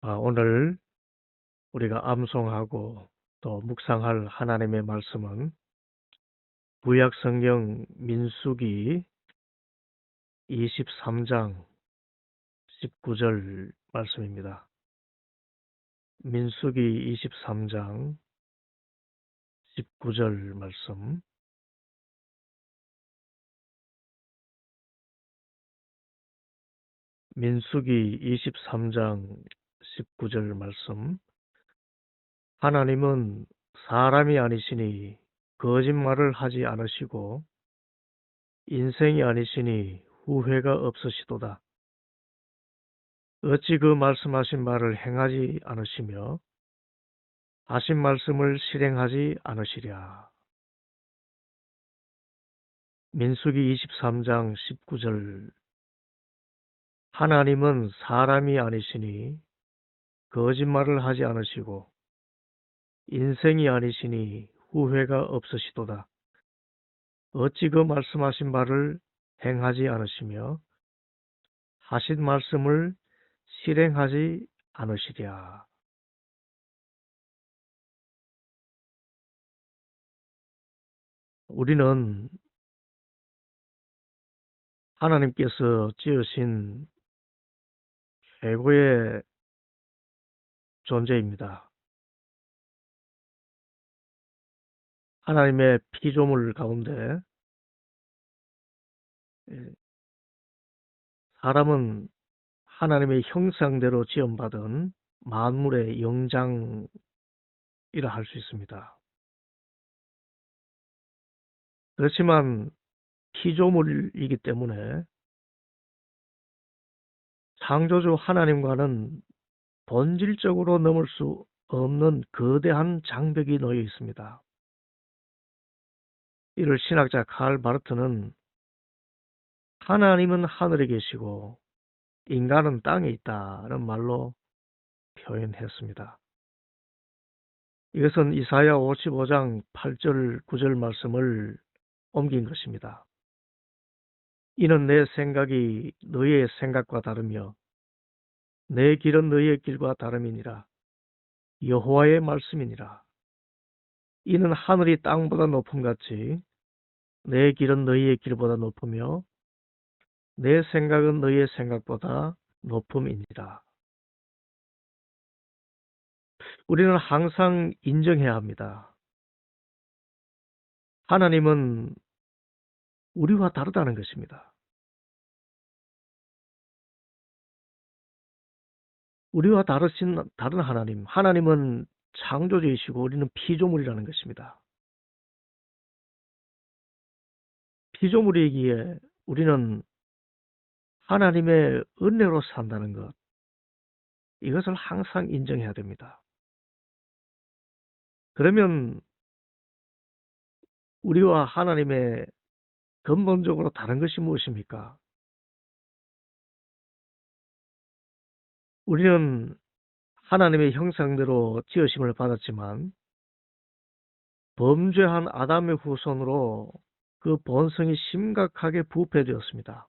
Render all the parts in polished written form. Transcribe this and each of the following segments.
오늘 우리가 암송하고 또 묵상할 하나님의 말씀은 구약성경 민수기 23장 19절 말씀입니다. 민수기 23장 19절 말씀. 민수기 23장 19절 말씀. 하나님은 사람이 아니시니 거짓말을 하지 않으시고 인생이 아니시니 후회가 없으시도다. 어찌 그 말씀하신 말을 행하지 않으시며 하신 말씀을 실행하지 않으시랴. 민수기 23장 19절. 하나님은 사람이 아니시니 거짓말을 하지 않으시고 인생이 아니시니 후회가 없으시도다. 어찌 그 말씀하신 바를 행하지 않으시며 하신 말씀을 실행하지 않으시랴. 우리는 하나님께서 지으신 최고의 존재입니다. 하나님의 피조물 가운데 사람은 하나님의 형상대로 지음받은 만물의 영장이라 할 수 있습니다. 그렇지만 피조물이기 때문에 창조주 하나님과는 본질적으로 넘을 수 없는 거대한 장벽이 놓여 있습니다. 이를 신학자 칼 바르트는 하나님은 하늘에 계시고 인간은 땅에 있다는 말로 표현했습니다. 이것은 이사야 55장 8절 9절 말씀을 옮긴 것입니다. 이는 내 생각이 너희의 생각과 다르며 내 길은 너희의 길과 다름이니라. 여호와의 말씀이니라. 이는 하늘이 땅보다 높음같이 내 길은 너희의 길보다 높으며 내 생각은 너희의 생각보다 높음이니라. 우리는 항상 인정해야 합니다. 하나님은 우리와 다르다는 것입니다. 우리와 다른 하나님, 하나님은 창조주이시고 우리는 피조물이라는 것입니다. 피조물이기에 우리는 하나님의 은혜로 산다는 것, 이것을 항상 인정해야 됩니다. 그러면 우리와 하나님의 근본적으로 다른 것이 무엇입니까? 우리는 하나님의 형상대로 지으심을 받았지만 범죄한 아담의 후손으로 그 본성이 심각하게 부패되었습니다.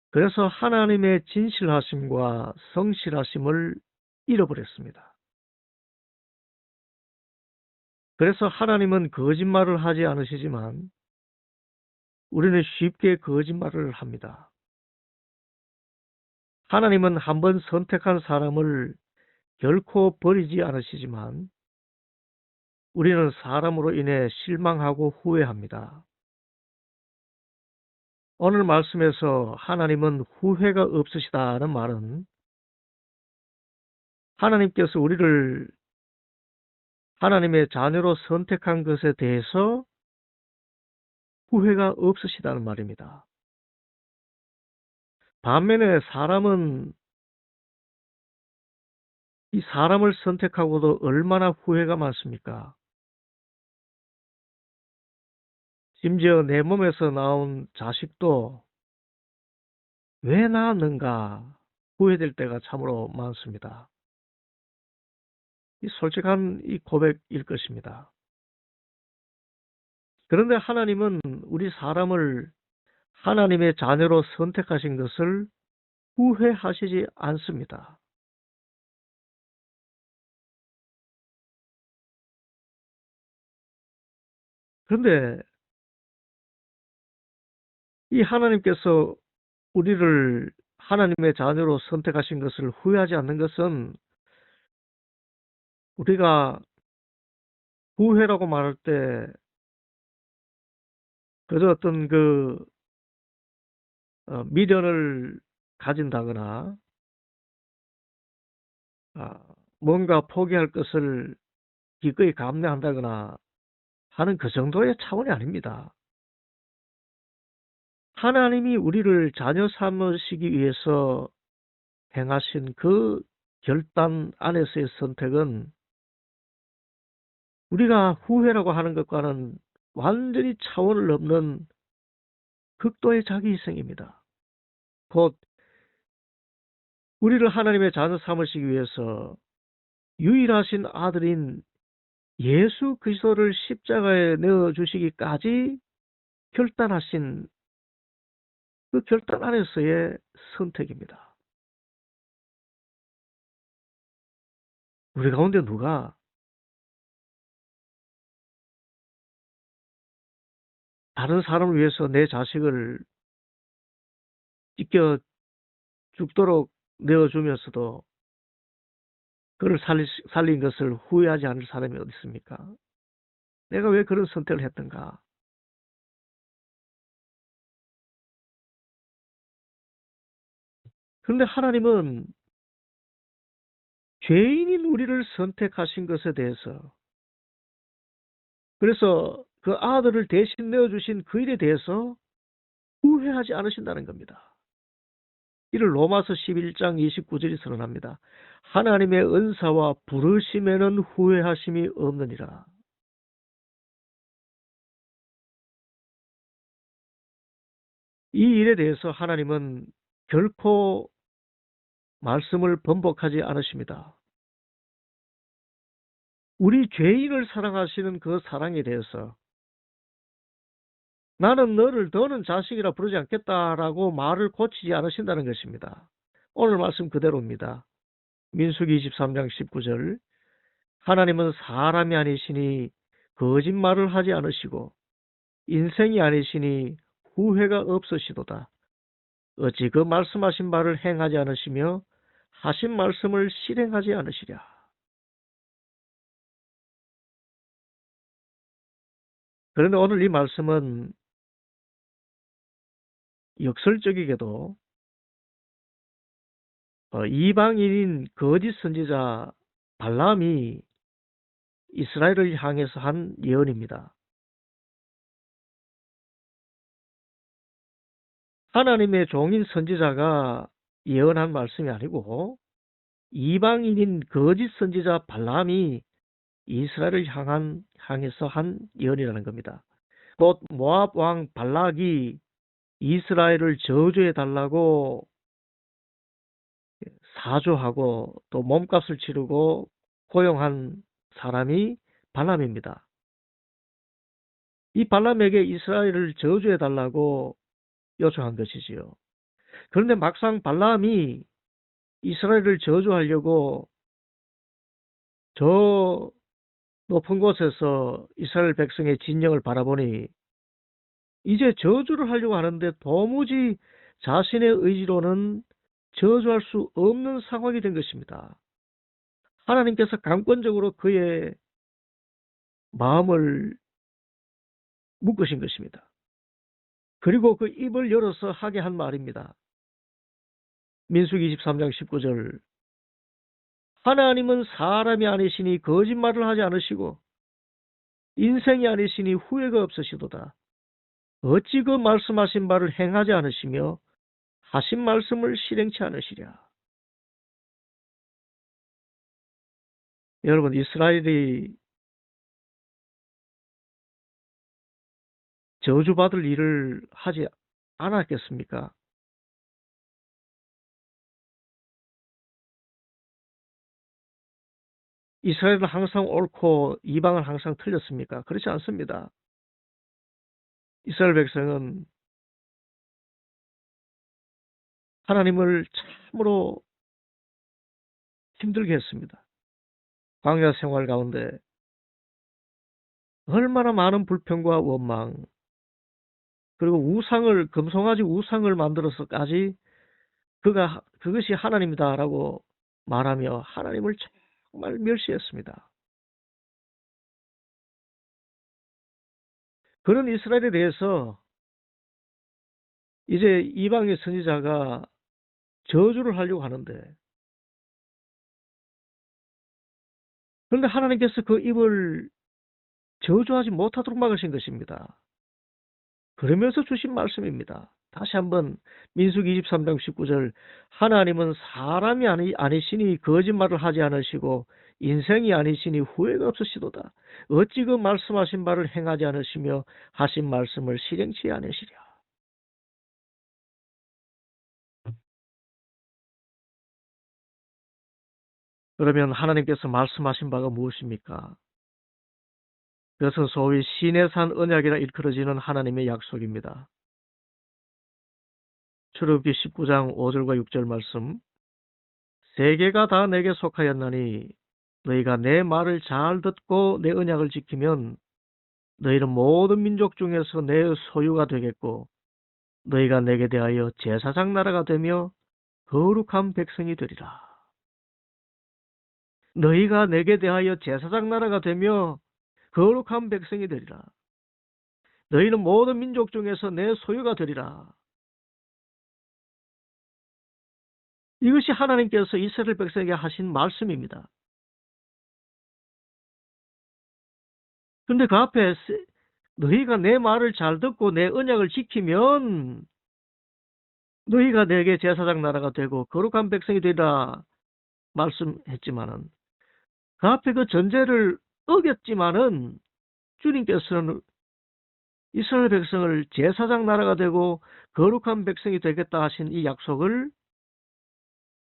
그래서 하나님의 진실하심과 성실하심을 잃어버렸습니다. 그래서 하나님은 거짓말을 하지 않으시지만 우리는 쉽게 거짓말을 합니다. 하나님은 한번 선택한 사람을 결코 버리지 않으시지만 우리는 사람으로 인해 실망하고 후회합니다. 오늘 말씀에서 하나님은 후회가 없으시다는 말은 하나님께서 우리를 하나님의 자녀로 선택한 것에 대해서 후회가 없으시다는 말입니다. 반면에 사람은 이 사람을 선택하고도 얼마나 후회가 많습니까? 심지어 내 몸에서 나온 자식도 왜 낳았는가 후회될 때가 참으로 많습니다. 이 솔직한 이 고백일 것입니다. 그런데 하나님은 우리 사람을 하나님의 자녀로 선택하신 것을 후회하시지 않습니다. 그런데 이 하나님께서 우리를 하나님의 자녀로 선택하신 것을 후회하지 않는 것은 우리가 후회라고 말할 때 그저 어떤 미련을 가진다거나 아, 뭔가 포기할 것을 기꺼이 감내한다거나 하는 그 정도의 차원이 아닙니다. 하나님이 우리를 자녀 삼으시기 위해서 행하신 그 결단 안에서의 선택은 우리가 후회라고 하는 것과는 완전히 차원을 넘는 극도의 자기 희생입니다. 곧 우리를 하나님의 자녀 삼으시기 위해서 유일하신 아들인 예수 그리스도를 십자가에 내어주시기까지 결단하신 그 결단 안에서의 선택입니다. 우리 가운데 누가 다른 사람을 위해서 내 자식을 찢겨 죽도록 내어주면서도 그를 살린 것을 후회하지 않을 사람이 어디 있습니까? 내가 왜 그런 선택을 했던가? 그런데 하나님은 죄인인 우리를 선택하신 것에 대해서, 그래서 그 아들을 대신 내어주신 그 일에 대해서 후회하지 않으신다는 겁니다. 이를 로마서 11장 29절이 선언합니다. 하나님의 은사와 부르심에는 후회하심이 없느니라. 이 일에 대해서 하나님은 결코 말씀을 번복하지 않으십니다. 우리 죄인을 사랑하시는 그 사랑에 대해서 나는 너를 더는 자식이라 부르지 않겠다라고 말을 고치지 않으신다는 것입니다. 오늘 말씀 그대로입니다. 민수기 23장 19절 하나님은 사람이 아니시니 거짓말을 하지 않으시고 인생이 아니시니 후회가 없으시도다. 어찌 그 말씀하신 바를 행하지 않으시며 하신 말씀을 실행하지 않으시랴. 그런데 오늘 이 말씀은 역설적이게도 이방인인 거짓 선지자 발람이 이스라엘을 향해서 한 예언입니다. 하나님의 종인 선지자가 예언한 말씀이 아니고 이방인인 거짓 선지자 발람이 이스라엘을 향해서 한 예언이라는 겁니다. 곧 모압 왕 발락이 이스라엘을 저주해 달라고 사주하고 또 몸값을 치르고 고용한 사람이 발람입니다. 이 발람에게 이스라엘을 저주해 달라고 요청한 것이지요. 그런데 막상 발람이 이스라엘을 저주하려고 저 높은 곳에서 이스라엘 백성의 진영을 바라보니 이제 저주를 하려고 하는데 도무지 자신의 의지로는 저주할 수 없는 상황이 된 것입니다. 하나님께서 강권적으로 그의 마음을 묶으신 것입니다. 그리고 그 입을 열어서 하게 한 말입니다. 민수기 23장 19절 하나님은 사람이 아니시니 거짓말을 하지 않으시고 인생이 아니시니 후회가 없으시도다. 어찌 그 말씀하신 바를 행하지 않으시며 하신 말씀을 실행치 않으시랴. 여러분, 이스라엘이 저주받을 일을 하지 않았겠습니까? 이스라엘은 항상 옳고 이방은 항상 틀렸습니까? 그렇지 않습니다. 이스라엘 백성은 하나님을 참으로 힘들게 했습니다. 광야 생활 가운데 얼마나 많은 불평과 원망, 그리고 금송아지 우상을 만들어서까지 그것이 하나님이다라고 말하며 하나님을 정말 멸시했습니다. 그런 이스라엘에 대해서 이제 이방의 선지자가 저주를 하려고 하는데, 그런데 하나님께서 그 입을 저주하지 못하도록 막으신 것입니다. 그러면서 주신 말씀입니다. 다시 한번 민수기 23장 19절, 하나님은 사람이 아니시니 거짓말을 하지 않으시고 인생이 아니시니 후회가 없으시도다. 어찌 그 말씀하신 바를 행하지 않으시며 하신 말씀을 실행치 않으시랴. 그러면 하나님께서 말씀하신 바가 무엇입니까? 그것은 소위 시내산 언약이라 일컬어지는 하나님의 약속입니다. 출애굽기 19장 5절과 6절 말씀, 세계가 다 내게 속하였나니 너희가 내 말을 잘 듣고 내 언약을 지키면 너희는 모든 민족 중에서 내 소유가 되겠고 너희가 내게 대하여 제사장 나라가 되며 거룩한 백성이 되리라. 너희가 내게 대하여 제사장 나라가 되며 거룩한 백성이 되리라. 너희는 모든 민족 중에서 내 소유가 되리라. 이것이 하나님께서 이스라엘 백성에게 하신 말씀입니다. 그런데 그 앞에 너희가 내 말을 잘 듣고 내 언약을 지키면 너희가 내게 제사장 나라가 되고 거룩한 백성이 되리라 말씀했지만은, 그 앞에 그 전제를 어겼지만은 주님께서는 이스라엘 백성을 제사장 나라가 되고 거룩한 백성이 되겠다 하신 이 약속을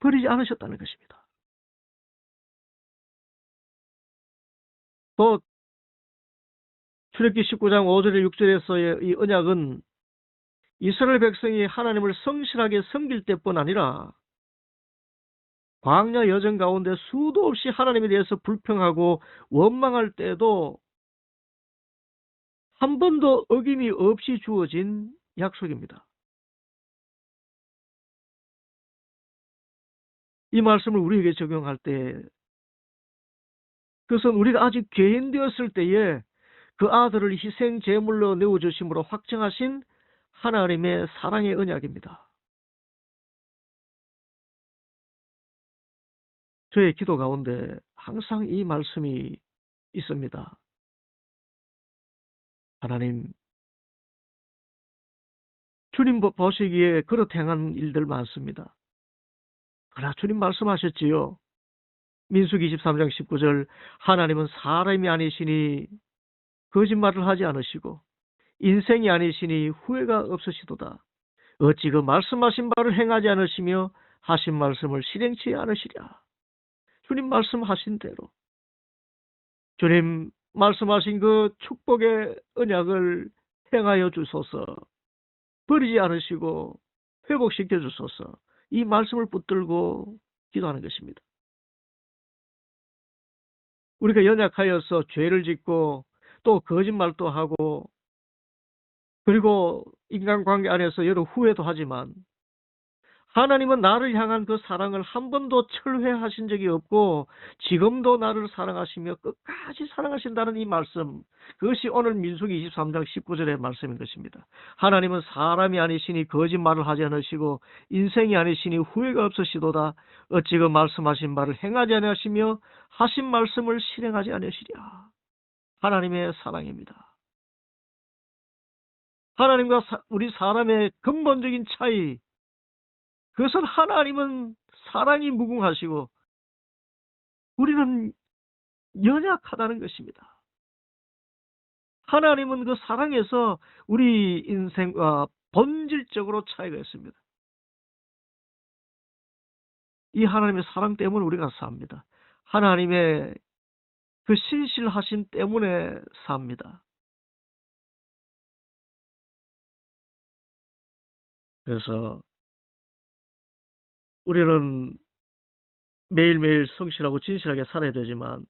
버리지 않으셨다는 것입니다. 또 출애굽기 19장 5절에 6절에서의 이 언약은 이스라엘 백성이 하나님을 성실하게 섬길 때뿐 아니라 광야 여정 가운데 수도 없이 하나님에 대해서 불평하고 원망할 때에도 한 번도 어김이 없이 주어진 약속입니다. 이 말씀을 우리에게 적용할 때, 그것은 우리가 아직 죄인 되었을 때에 그 아들을 희생 제물로 내어주심으로 확정하신 하나님의 사랑의 언약입니다. 저의 기도 가운데 항상 이 말씀이 있습니다. 하나님, 주님 보시기에 그렇게 행한 일들 많습니다. 그러나 주님 말씀하셨지요. 민수기 23장 19절, 하나님은 사람이 아니시니 거짓말을 하지 않으시고 인생이 아니시니 후회가 없으시도다. 어찌 그 말씀하신 바를 행하지 않으시며 하신 말씀을 실행치 않으시랴. 주님 말씀하신 대로, 주님 말씀하신 그 축복의 언약을 행하여 주소서. 버리지 않으시고 회복시켜 주소서. 이 말씀을 붙들고 기도하는 것입니다. 우리가 연약하여서 죄를 짓고 또 거짓말도 하고 그리고 인간관계 안에서 여러 후회도 하지만, 하나님은 나를 향한 그 사랑을 한 번도 철회하신 적이 없고 지금도 나를 사랑하시며 끝까지 사랑하신다는 이 말씀, 그것이 오늘 민수기 23장 19절의 말씀인 것입니다. 하나님은 사람이 아니시니 거짓말을 하지 않으시고 인생이 아니시니 후회가 없으시도다. 어찌 그 말씀하신 바를 행하지 아니하시며 하신 말씀을 실행하지 아니하시랴. 하나님의 사랑입니다. 하나님과 우리 사람의 근본적인 차이, 그것은 하나님은 사랑이 무궁하시고 우리는 연약하다는 것입니다. 하나님은 그 사랑에서 우리 인생과 본질적으로 차이가 있습니다. 이 하나님의 사랑 때문에 우리가 삽니다. 하나님의 그 신실하심 때문에 삽니다. 그래서 우리는 매일매일 성실하고 진실하게 살아야 되지만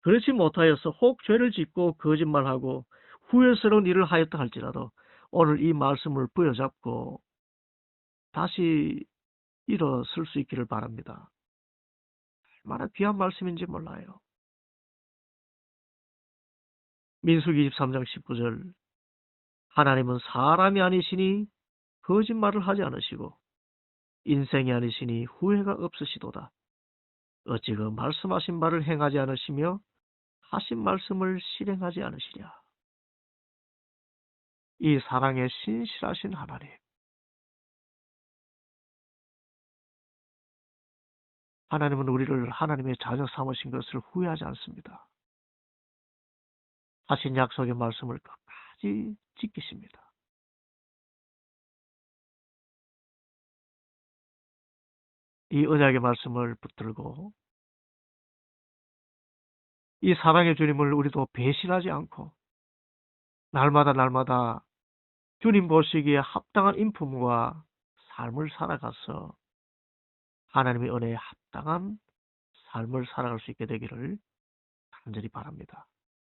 그렇지 못하여서 혹 죄를 짓고 거짓말하고 후회스러운 일을 하였다 할지라도 오늘 이 말씀을 부여잡고 다시 일어설 수 있기를 바랍니다. 얼마나 귀한 말씀인지 몰라요. 민수기 23장 19절 하나님은 사람이 아니시니 거짓말을 하지 않으시고 인생이 아니시니 후회가 없으시도다. 어찌 그 말씀하신 바를 행하지 않으시며 하신 말씀을 실행하지 않으시랴. 이 사랑에 신실하신 하나님, 하나님은 우리를 하나님의 자녀 삼으신 것을 후회하지 않습니다. 하신 약속의 말씀을 끝까지 지키십니다. 이 언약의 말씀을 붙들고 이 사랑의 주님을 우리도 배신하지 않고 날마다 주님 보시기에 합당한 인품과 삶을 살아가서 하나님의 은혜에 합당한 삶을 살아갈 수 있게 되기를 간절히 바랍니다.